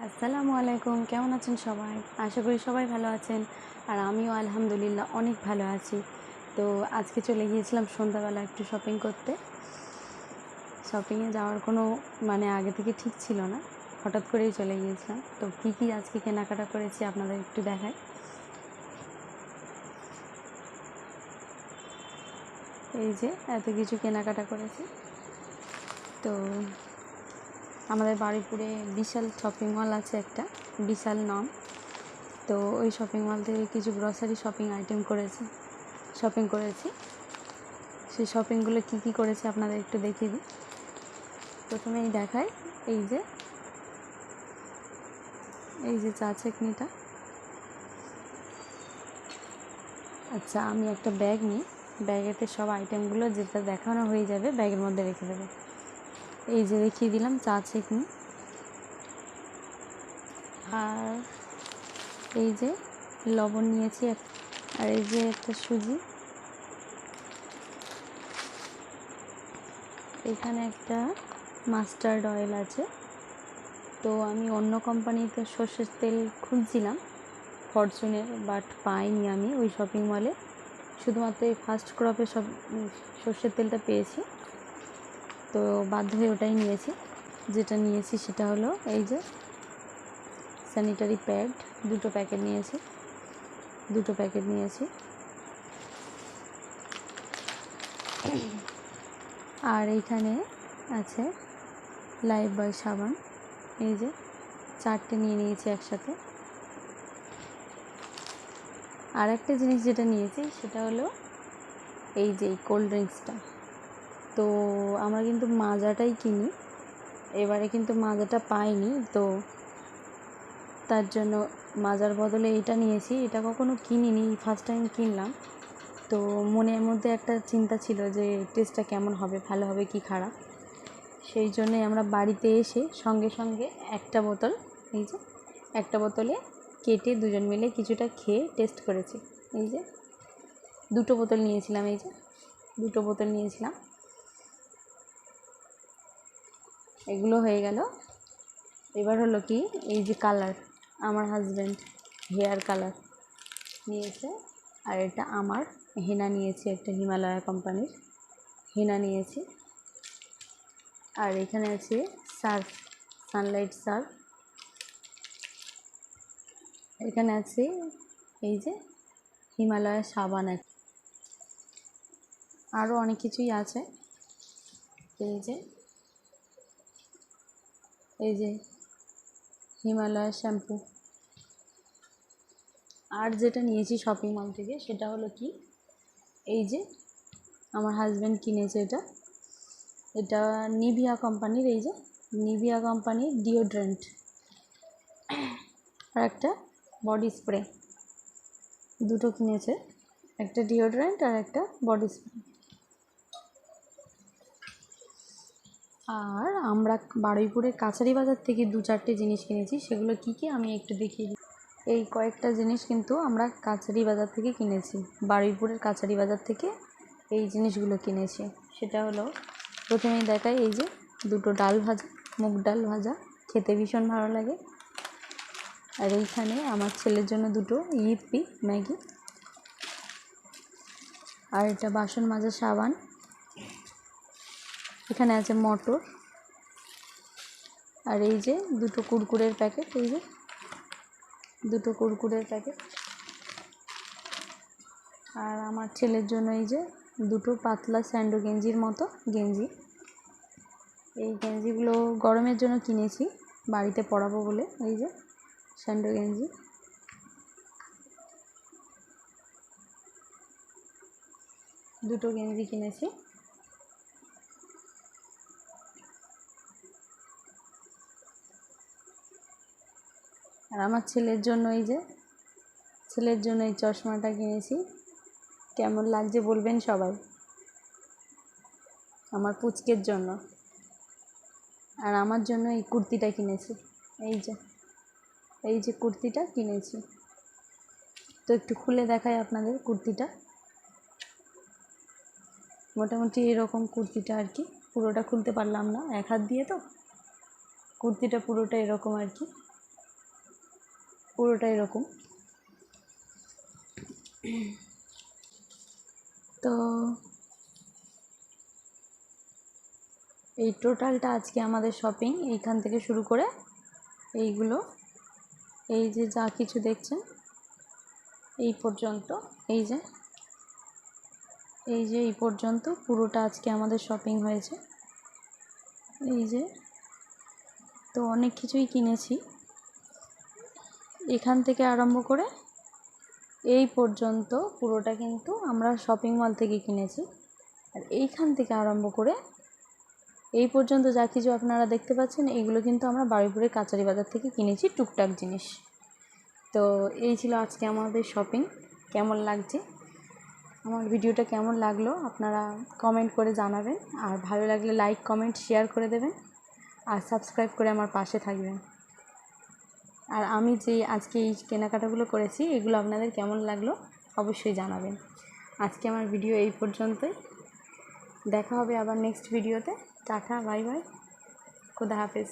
আসসালামু আলাইকুম, কেমন আছেন সবাই? আশা করি সবাই ভালো আছেন। আর আমিও আলহামদুলিল্লাহ অনেক ভালো আছি। তো আজকে চলে গিয়েছিলাম সন্ধ্যাবেলা একটু শপিং করতে। শপিংয়ে যাওয়ার কোনো আগে থেকে ঠিক ছিল না, হঠাৎ করেই চলে গিয়েছিলাম। তো কী আজকে কেনাকাটা করেছি আপনাদের একটু দেখাই। এই যে এত কিছু কেনাকাটা করেছি। তো আমাদের বারুইপুরে বিশাল শপিং মল আছে একটা, বিশাল নাম। তো ওই শপিং মল থেকে কিছু গ্রসারি শপিং করেছি। সেই শপিংগুলো কী করেছি আপনাদের একটু দেখিয়ে দিই। প্রথমেই দেখাই, এই যে চা ছাঁকনিটা। আচ্ছা, আমি একটা ব্যাগ নিই, ব্যাগেতে সব আইটেমগুলো যেটা দেখানো হয়ে যাবে ব্যাগের মধ্যে রেখে দেবো। এই যে দেখিয়ে দিলাম চা ছাঁকনি। আর এই যে লবণ নিয়েছি, আর এই যে একটা সুজি। এখানে একটা মাস্টার্ড অয়েল আছে। তো আমি অন্য কোম্পানিতে সর্ষের তেল খুঁজছিলাম, ফরচুনের, বাট পাইনি আমি ওই শপিং মলে। শুধুমাত্র এই ফার্স্ট ক্রপে সব সর্ষের তেলটা পেয়েছি। তো বাধ্য হয়ে ওটাই নিয়েছি। যেটা নিয়েছি সেটা হলো এই যে স্যানিটারি প্যাড, দুটো প্যাকেট নিয়েছি। আর এইখানে আছে লাইফবয় সাবান, এই যে 4টে নিয়ে নিয়েছি একসাথে। আর একটা জিনিস যেটা নিয়েছি সেটা হলো এই যে কোল্ড ড্রিঙ্কসটা। তো আমরা কিন্তু মাজাটাই কিনি, এবারে কিন্তু মাজাটা পাইনি, তো তার জন্য মাজার বদলে এটা নিয়েছি। এটা কখনো কিনিনি, ফার্স্ট টাইম কিনলাম। তো মনের মধ্যে একটা চিন্তা ছিল যে টেস্টটা কেমন হবে, ভালো হবে কি খারাপ। সেই জন্যই আমরা বাড়িতে এসে সঙ্গে সঙ্গে একটা বোতলে কেটে দুজন মিলে কিছুটা খেয়ে টেস্ট করেছি। এই যে দুটো বোতল নিয়েছিলাম। এগুলো হয়ে গেল। এবার হলো কি, এই যে কালার, আমার হাজব্যান্ড হেয়ার কালার নিয়েছে। আর এটা আমার হেনা নিয়েছি, একটা হিমালয়া কোম্পানির হেনা নিয়েছি। আর এখানে আছে সার্ফ, সানলাইট সার্ফ। এখানে আছে এই যে হিমালয়া সাবান। আরও অনেক কিছুই আছে। এই যে হিমালয়া শ্যাম্পু। আর যেটা নিয়েছি শপিং মল থেকে সেটা হলো কি, এই যে আমার হাজব্যান্ড কিনেছে এটা নিভিয়া কোম্পানির, এই যে নিভিয়া কোম্পানির ডিওড্রেন্ট। আর একটা বডি স্প্রে, দুটো কিনেছে, একটা ডিওড্রেন্ট আর একটা বডি স্প্রে। আর আমরা বারুইপুরের কাছারি বাজার থেকে 2-4টে জিনিস কিনেছি। সেগুলো কী আমি একটু দেখিয়ে দিই। এই কয়েকটা জিনিস কিন্তু আমরা কাছারি বাজার থেকে কিনেছি, বারুইপুরের কাছারি বাজার থেকে এই জিনিসগুলো কিনেছি। সেটা হলো, প্রথমেই দেখাই, এই যে দুটো ডাল ভাজা, মুগ ডাল ভাজা, খেতে ভীষণ ভালো লাগে। আর এইখানে আমার ছেলের জন্য দুটো ইপি ম্যাগি। আর এটা বাসন মাজা সাবান। এখানে আছে মটর। আর এই যে দুটো কুরকুরের প্যাকেট, আর আমার ছেলের জন্য এই যে দুটো পাতলা স্যান্ডো গেঞ্জির মতো গেঞ্জি। এই গেঞ্জিগুলো গরমের জন্য কিনেছি, বাড়িতে পরাবো বলে। এই যে স্যান্ডো গেঞ্জি, দুটো গেঞ্জি কিনেছি। আর আমার ছেলের জন্য এই চশমাটা কিনেছি। কেমন লাগছে বলবেন সবাই, আমার পুচকের জন্য। আর আমার জন্য এই কুর্তিটা কিনেছি, এই যে কুর্তিটা কিনেছি। তো একটু খুলে দেখাই আপনাদের কুর্তিটা। মোটামুটি এরকম কুর্তিটা আর কি, পুরোটা খুলতে পারলাম না এক হাত দিয়ে, তো কুর্তিটা পুরোটা এরকম আর কি। পুরোটা এরকম। তো এই টোটালটা আজকে আমাদের শপিং এইখান থেকে শুরু করে এইগুলো, এই যে যা কিছু দেখছেন এই পর্যন্ত, এই যে এই পর্যন্ত পুরোটা আজকে আমাদের শপিং হয়েছে। এই যে, তো অনেক কিছুই কিনেছি এখান থেকে আরম্ভ করে এই পর্যন্ত পুরোটা কিন্তু আমরা শপিং মল থেকে কিনেছি। আর এইখান থেকে আরম্ভ করে এই পর্যন্ত যা কিছু আপনারা দেখতে পাচ্ছেন এগুলো কিন্তু আমরা বারুইপুরের কাচারি বাজার থেকে কিনেছি টুকটাক জিনিস। তো এই ছিল আজকে আমাদের শপিং। কেমন লাগছে, আমার ভিডিওটা কেমন লাগলো আপনারা কমেন্ট করে জানাবেন, আর ভালো লাগলে লাইক কমেন্ট শেয়ার করে দেবেন, আর সাবস্ক্রাইব করে আমার পাশে থাকবেন। আর আমি যে আজকে এই কেনাকাটাগুলো করেছি এগুলো আপনাদের কেমন লাগলো অবশ্যই জানাবেন। আজকে আমার ভিডিও এই পর্যন্তই, দেখা হবে আবার নেক্সট ভিডিওতে। টাটা, বাই বাই, খুদা হাফেজ।